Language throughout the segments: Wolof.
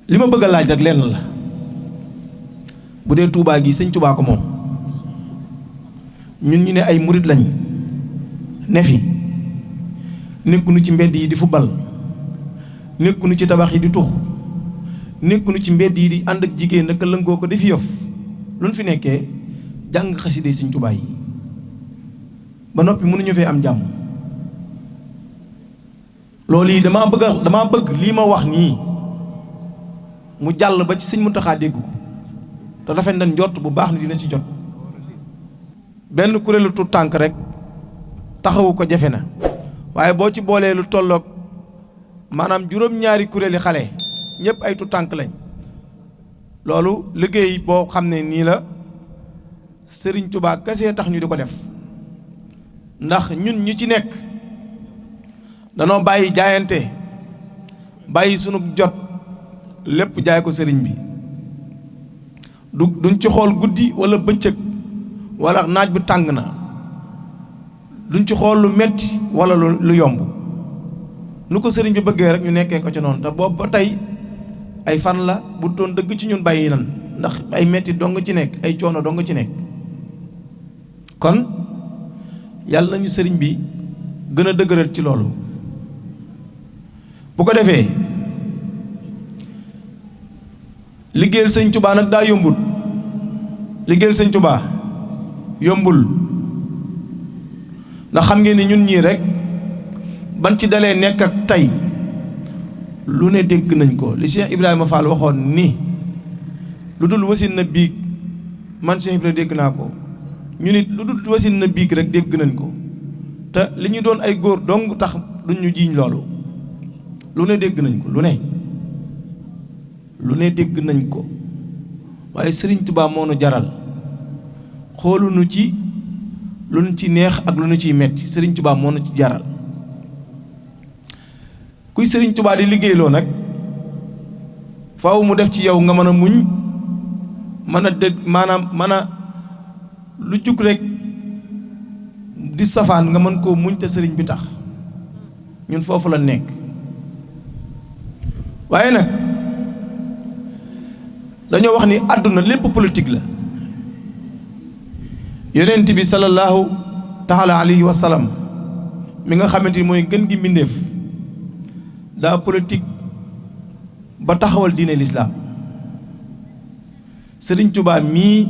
li ma bëgg a laaj rek lenn la bu dee Touba gi sëñ Touba ko moom ñun ñu ne ay murit lañ ne fi nekkunu ci mbedd yi di fubal nekkunu ci tabax yi di tux nekkunu ci mbedd yi di ànd ak jigéen naka lëngoo ko di fi yof luñ fi nekkee jàng xaside sëñ Touba yi ba noppi mënuñu fee am jàmm loolu yi dama bëgg lii ma wax nii mu jàll ba ci sëñ Muntaxa dégg ko te rafet na njort bu baax ni dina ci jot benn kuréelu tu tànk rek taxawu ko jafe na waaye boo ci boolee lu tolloog maanaam juróom-ñaari kuréeli xale ñëpp ay tu tànk lañ loolu liggéey boo xam ne nii la Sëriñ Tuubaa kese tax ñu di ko def ndax ñun ñu ci nekk danoo bàyyi jaayante bàyyi sunu jot lépp jaay ko sëriñ bi duñ ci xool guddi wala bëccëg wala naaj bu tàng na duñ ci xool lu metti wala lu yomb nu ko sëriñ bi bëggee rek ñu nekkee ko ci noonu te boobu ba tey ay fan la bu doon dëgg ci ñun bàyyi nan ndax ay metti dong ci nekk ay coono dong ci nekk kon yàlla nañu sëriñ bi gën a dëgëral ci loolu bu ko defee liggéeyal sëñ Touba nag daa yombul liggéeyal sëñ Touba yombul ndax xam ngeen ni ñun ñii rek ban ci dalee nekk ak tey lu ne dégg nañ ko li Cheikh Ibrahima Fall waxoon ni lu dul wasin na biig man Cheikh Ibrahima dégg naa ko ñu nit lu dul wasin na biig rek dégg nañ ko te li ñu doon ay góor dong tax duñ ñu jiiñ loolu lu ne dégg nañ ko lu ne dégg nañ ko waaye Sëriñ Tuubaa moo nu jaral xooluñu ci lu nu ci neex ak lu nu ciy metti Sëriñ Tuubaa moo nu ci jaral kuy Sëriñ Tuubaa di liggéeyloo nag faaw mu def ci yow nga mën a muñ mën a dégg maanaam mën a lu jug rek di safaan nga mën koo muñ te sëriñ bi tax ñun foofu la nekk waaye nag dañoo wax ni àdduna lépp politique la yonent bi sallallahu taala alayhi wa sallam mi nga xamante ni mooy gën gi mbindéef daa politique ba taxawal diine lislaam Sëriñ Tuubaa mii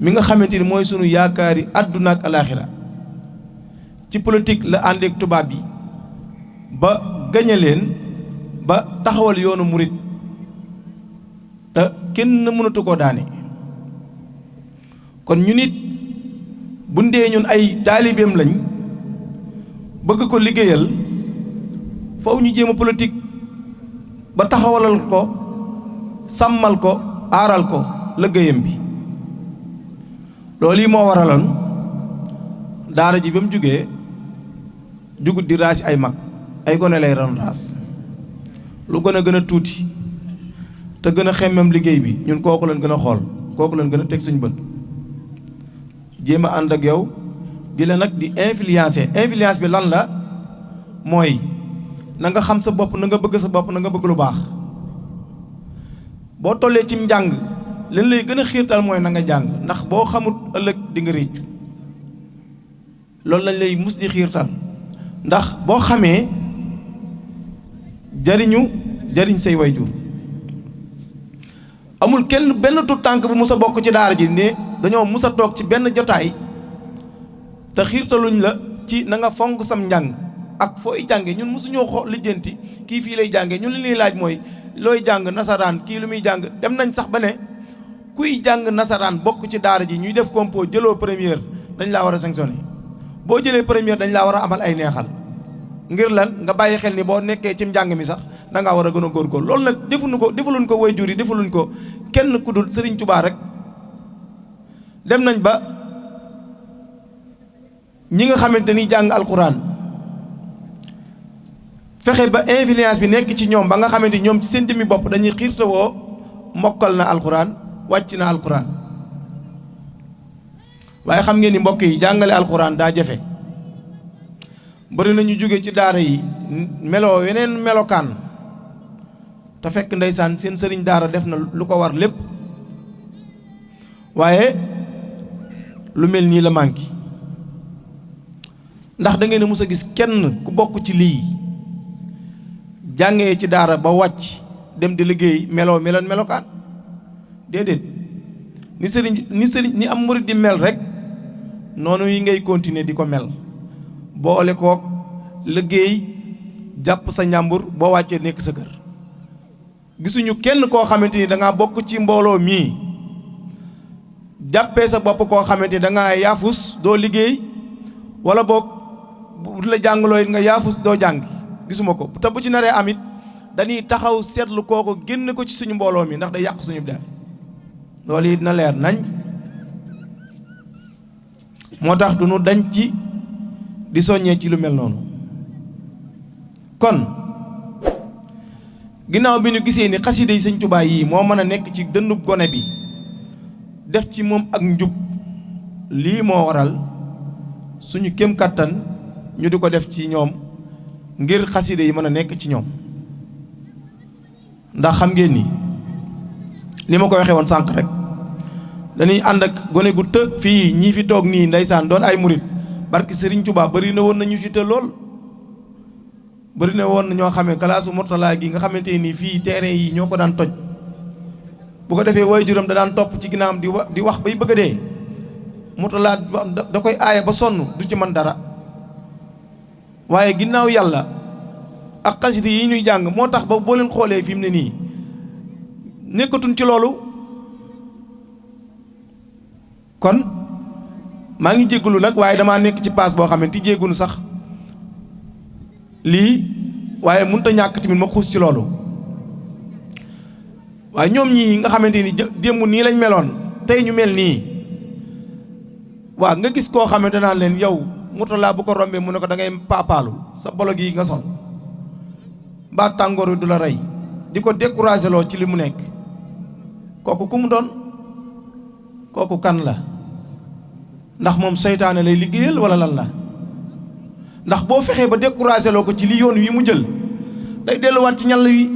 mi nga xamante ni mooy sunu yaakaari àdduna ak alaaxira ci politique la àndeek tubaab bi ba gañe leen ba taxawal yoonu murit te kenn mënatu koo daane kon ñu nit bu ndee ñun ay taalibeem lañ bëgg ko liggéeyal foofu ñu jéem a politique ba taxawalal ko sàmmal ko aaral ko liggéeyam bi loolu yi moo waraloon daara ji ba mu jógee jugut di raasi ay mag ay gone lay ron raas lu gën a gën a tuuti te gën a xemmem liggéey bi ñun kooku leen gën a xool kooku leen gën a teg suñu bët jéem a ànd ak yow di la nag di influence bi lan la mooy na nga xam sa bopp na nga bëgg sa bopp na nga bëgg lu baax boo tollee ci njàng leen lay gën a xiirtal mooy na nga jàng ndax boo xamut ëllëg di nga réccu loolu lañ lay mus di xiirtal ndax boo xamee jariñ say wayjur amul kenn benn tut tànk bu mus a bokk ci daara ji ne dañoo mus a toog ci benn jotaay te xiirtaluñ la ci na nga fonk sam njàng ak fooy jànge ñun mosuñoo xool lijjanti kii fii lay jànge ñun li ñuy laaj mooy looy jàng nasaraan kii lu muy jàng dem nañ sax ba ne kuy jàng nasaraan bokk ci daara ji ñuy def compo jëloo première dañ laa war a sanctionné boo jëlee première dañ laa war a amal ay neexal ngir lan nga bàyyi xel ni boo nekkee ci njàng mi sax da ngaa war a gën a góorgóorlu loolu nag defaluñ ko waajur yi defaluñ ko kenn ku dul Sëriñ Tuubaa rek dem nañ ba ñi nga xamante ni jàng alxuraan fexe ba influence bi nekk ci ñoom ba nga xamante ni ñoom ci seen jëmmi bopp dañuy xiirtawoo mokkal na alxuraan wàcc na alxuraan waaye xam ngeen ni mbokk yi jàngale alxuraan daa jafe bari na ñu jóge ci daara yi meloo yeneen melokaan te fekk ndeysaan seen sëriñ daara def na lu ko war lépp waaye lu mel nii la manqué ndax da ngeen a mus a gis kenn ku bokk ci lii jàngee ci daara ba wàcc dem di liggéey melokaan déedéet ni sëriñ ni am murid di mel rek noonu yi ngay continuer di ko mel boole kook liggéey jàpp sa njàmbur boo wàccee nekk sa kër gisuñu kenn koo xamante ni da ngaa bokk ci mbooloo mii jàppee sa bopp koo xamante ni da ngaa yaafus doo liggéey wala boog bu la jàngaloo nga yaafus doo jàng gisuma ko te bu ci naree amit dañuy taxaw seetlu kooku génn ko ci suñu mbooloo mi ndax day yàq suñu der loolu it na leer nañ moo tax du nu dañ ci di soññee ci lu mel noonu kon ginnaaw bi ñu gisee ni xasida yi Sëñ Tuubaa yii moo mën a nekk ci dënnub gone bi def ci moom ak njub lii moo waral suñu kéem kattan ñu di ko def ci ñoom ngir xasida yi mën a nekk ci ñoom ndax xam ngeen ni ma ko waxee woon sànq rek dañuy ànd ak gone gu të fii ñii fi toog nii ndeysaan doon ay murit barki Sëriñ Tuubaa bari na woon na ñu ci të lool bari na woon na ñoo xamee kalaasu Murtala gi nga xamante nii fii terrain yi ñoo ko daan toj bu ko defee waajuram da daan topp ci ginnaawam di wax bay bëgg a dee Murtala da koy aaya ba sonn du ci mën dara waaye ginnaaw yàlla ak xasida yi ñuy jàng moo tax ba boo leen xoolee fi mu ne nii nekkatuñ ci loolu kon maa ngi jéggulu nag waaye damaa nekk ci paas boo xamante jéggunu sax lii waaye mënut a ñàkk tamit ma xuus ci loolu waaye ñoom ñii nga xamante ni démb nii lañ meloon tey ñu mel nii waaw nga gis koo xamante naan leen yow Murtala bu ko rombee mu ne ko da ngay paapaalu sa bolo gi nga sol mbaa tàngoor wi du la rey di ko découragé loo ci li mu nekk kooku ku mu doon kooku kan la ndax moom seytaane lay liggéeyal wala lan la ndax boo fexee ba découragé loo ko ci li yoon wi mu jël day delluwaat ci ñàll wi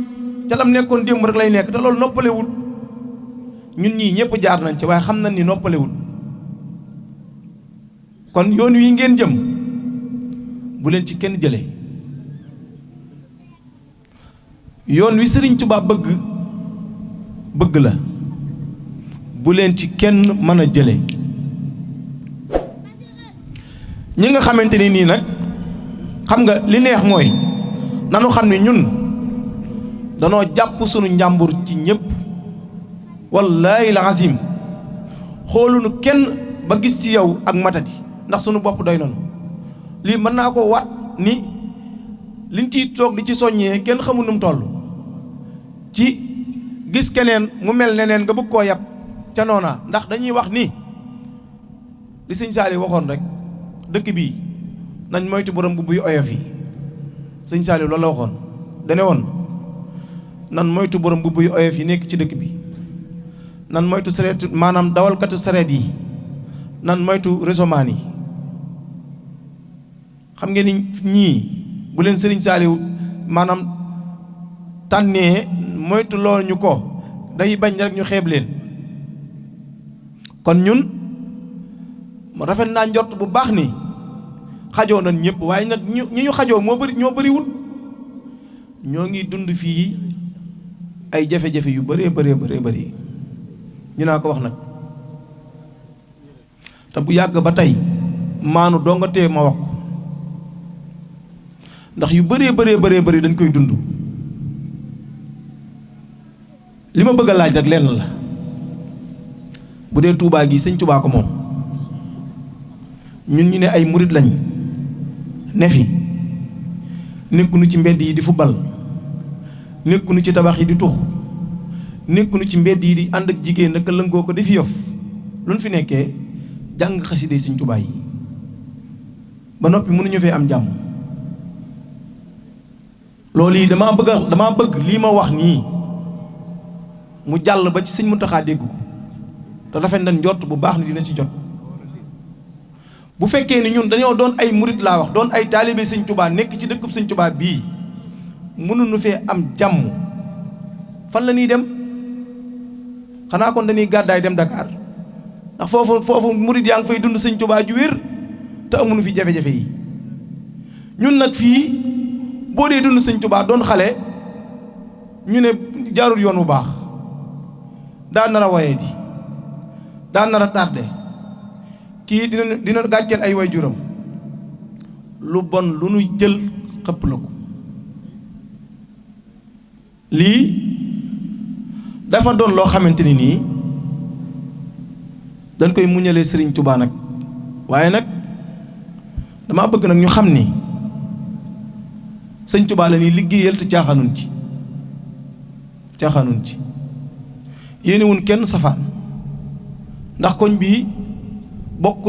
ca lam nekkoon démb rek lay nekk te loolu noppalewul ñun ñii ñëpp jaar nañ ci waaye xam nañ ni noppalewul kon yoon wi ngeen jëm bu leen ci kenn jële yoon wi Sëriñ Tuubaa bëgg la bu leen ci kenn mën a jële ñi nga xamante ni nii nag xam nga li neex mooy nanu xam ne ñun danoo jàpp sunu njàmbur ci ñëpp wallaahi la azim xoolunu kenn ba gis ci yow ak matadi ndax sunu bopp doy noonu lii mën naa ko waat ni liñ ciy toog di ci soññee kenn xamul nu mu toll ci gis keneen mu mel neneen nga bëgg koo yab ca noona ndax dañuy wax ni li sëñ Saali waxoon rek dëkk bii nañ moytu borom bu buy oyof yi sëñ Saali loolu la waxoon dane woon nan moytu borom bu buy oyof yi nekk ci dëkk bi nan moytu sareet maanaam dawalkatu sareet yi nan moytu résomaan yi xam ngeen ni ñii bu leen sëriñ Saaliw maanaam tànnee moytu loolu ñu ko day bañ rek ñu xeeb leen kon ñun mu rafet naa njort bu baax ni xajoo nañ ñëpp waaye nag ñu xajoo ñoo bëriwul ñoo ngi dund fii ay jafe-jafe yu bëree bëri ñu naa ko wax nag te bu yàgg ba tey maanu dongatee ma wax ko ndax yu bëree dañ koy dund li ma bëgg a laaj rek lenn la bu dee Tuubaa gi sëñ Tuubaa ko moom ñun ñu ne ay murit lañ ne fi nekkunu ci mbedd yi di fubal nekkunu ci tabax yi di tux nekkunu ci mbedd yi di ànd ak jigéen naka lëngoo ko di fi yof lu ñu fi nekkee jàng xasida sëñ Tuubaa yi ba noppi mënuñu fee am jàmm loolu yi damaa bëgg lii ma wax nii mu jàll ba ci sëñ Muntaxaa dégg ko te rafet na njort bu baax ni dina ci jot bu fekkee ni ñun dañoo doon ay murit laa wax doon ay taalibe sëñ Tuubaa nekk ci dëkkub sëñ Tuubaa bii mënuñu fee am jàmm fan la ñuy dem xanaa kon dañuy gàddaay dem Dakar ndax foofu murid yaa ngi fay dund sëñ Tuubaa ju wér te amuñu fi jafe-jafe yi. ñun nag fii boo dee dund sëñ Tuubaa doon xale ñu ne jaarul yoon bu baax daa nar a waye di daa nar a tardé kii dina gàcceel ay waajuram lu bon lu nu jël xëpp la ko. lii dafa doon loo xamante ni nii dañ koy muñalee sëriñ Tuubaa nag waaye nag dama bëgg nag ñu xam ni sëñ Tuubaa la ñuy liggéeyal te caaxaanuñ ci yéenewuñ kenn safaan ndax koñ bii bokk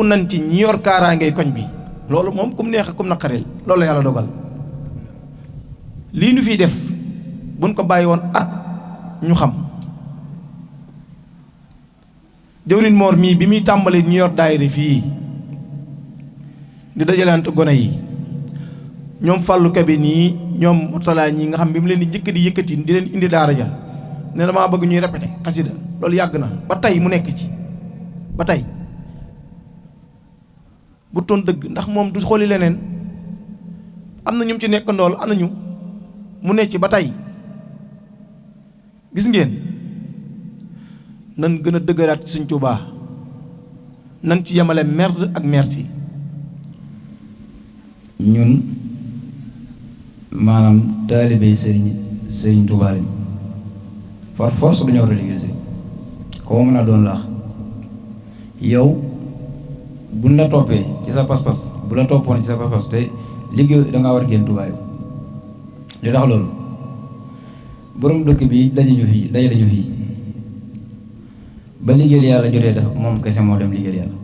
nañ ci ñi yor kaaraangey koñ bi loolu moom kum neex kum naqareel loolu la yàlla dogal. lii nu fiy def buñ ko bàyyi woon at ñu xam jëwriñ Moor mii bi muy tàmbali ñu yor daayira fii di dajalante gone yi ñoom Fallou Kabe nii ñoom Murtala ñi nga xam bi mu leen di njëkk di yëkkati di leen indi daara ja ne damaa bëgg ñuy répété xasida loolu yàgg na ba tey mu nekk ci ba tey bu toon dëgg ndax moom du xooli leneen am na ñu ci nekk ndool am nañu mu ne ci ba tey gis ngeen nan gën a dëgëraat ci Sëñ Tuubaa nan ci yemale merde ak merci. ñun maanaam taalibe sëriñ Tuubaa lañ par force dañoo war a liggéey sëriñ koo mën a doon laax yow buñ la toppee ci sa pas-pas bu la toppoon ci sa pas-pas te liggéey dangaa war a génn Tuubaa li tax loolu borom dëkk bi daje ñu fii ba liggéeyal yàlla jotee def moom kese moo dem liggéeyal yàlla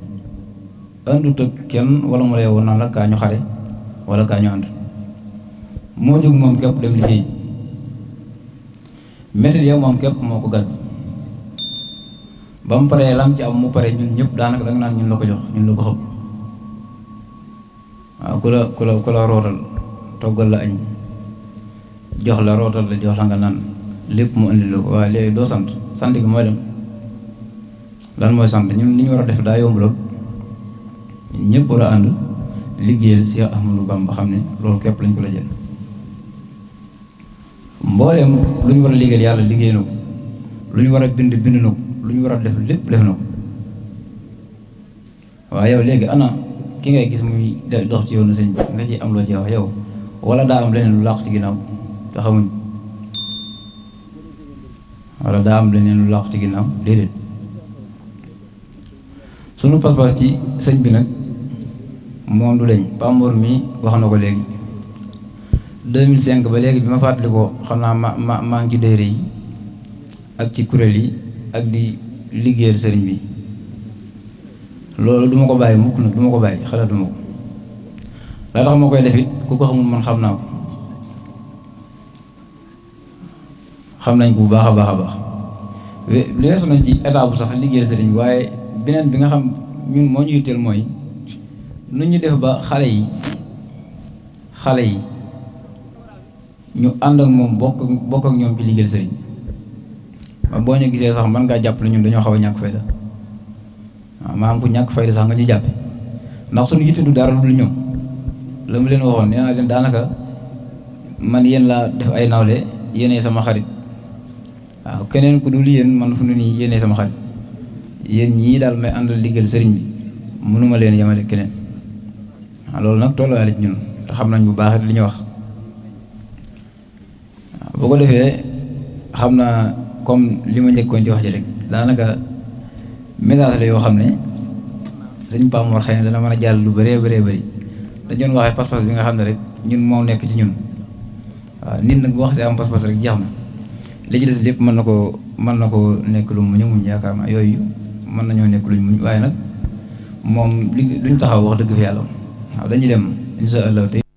àndut ak kenn wala mu lay woon naan la kaa ñu xare wala kaa ñu ànd moo jóg moom képp dem liggéey métti yow moom képp moo ko gàddu ba mu paree lam ci am mu pare ñun ñëpp daanaka danga naan ñun la ko jox ñun la ko xam waaw ku la rootal toggal la añ jox la rootal la jox la nga naan lépp mu indi la ko waaye léegi doo sant gi mooy dem lan mooy sant ñun li ñu war a def daa yomb lool ñun ñëpp war a ànd liggéeyal Cheikh Ahmadou Bamba xam ne loolu képp lañ ko la jël mbooleem lu ñu war a liggéeyal yàlla liggéey na ko lu ñu war a bind na ko lu ñu war a def lépp def na ko waaye yow léegi ana ki ngay gis muy dox ci yoonu sëñ bi nga ci am loo ci wax yow wala daa am leneen lu làqu ci ginnaaw te xamuñ wala daa am leneen lu làqu ci ginnaaw déedéet sunu pas-pas ci sëñ bi nag moom du leñ Pambour mi wax na ko léegi 2005 ba léegi bi ma fàttali ko xam naa maa ngi ci dayre yi ak ci kuréel yi ak di liggéeyal sëriñ bi loolu duma ko bàyyi mukk nag duma ko bàyyi xalaatuma ko la tax ma koy def it ku ko xamul man xam naa ko xam nañ ko bu baax a baax leesu nañ ci état bu sax liggéeyal sëriñ bi waaye beneen bi nga xam ñun moo ñu yitteel mooy nu ñu def ba xale yi ñu ànd ak moom bokk ak ñoom ci liggéeyal sëriñ ba boo ñu gisee sax mën ngaa jàpp ne ñun dañoo xaw a ñàkk fayda waaw maanaam ku ñàkk fayda sax nga ñu jàppe ndax suñu yitte du dara lu ñoom la mu leen waxoon nee naa leen daanaka man yéen laa def ay nawle yéenee sama xarit waaw keneen ku dul yéen man fu nu nii yéenee sama xarit yéen ñii daal may àndal liggéeyal sëriñ bi mënuma leen yemale keneen waaw loolu nag tolluwaale ci ñun te xam nañ bu baax li ñu wax waaw boo ko defee xam naa comme li ma njëkkoon ci wax ji rek daanaka message la yoo xam ne sëñ Pape Mor xëy na dana mën a jàll lu bëree bëri dañu doon waxee pas-pas bi nga xam ne rek ñun moo nekk ci ñun waaw nit nag bu wax si am pas-pas rek jeex na li ci des lépp mën na ko nekk lu muñ yaakaar naa yooyu mën nañoo nekk luñ muñ waaye nag moom li duñ taxaw wax dëgg fi yàlla waaw dañuy dem insha Allah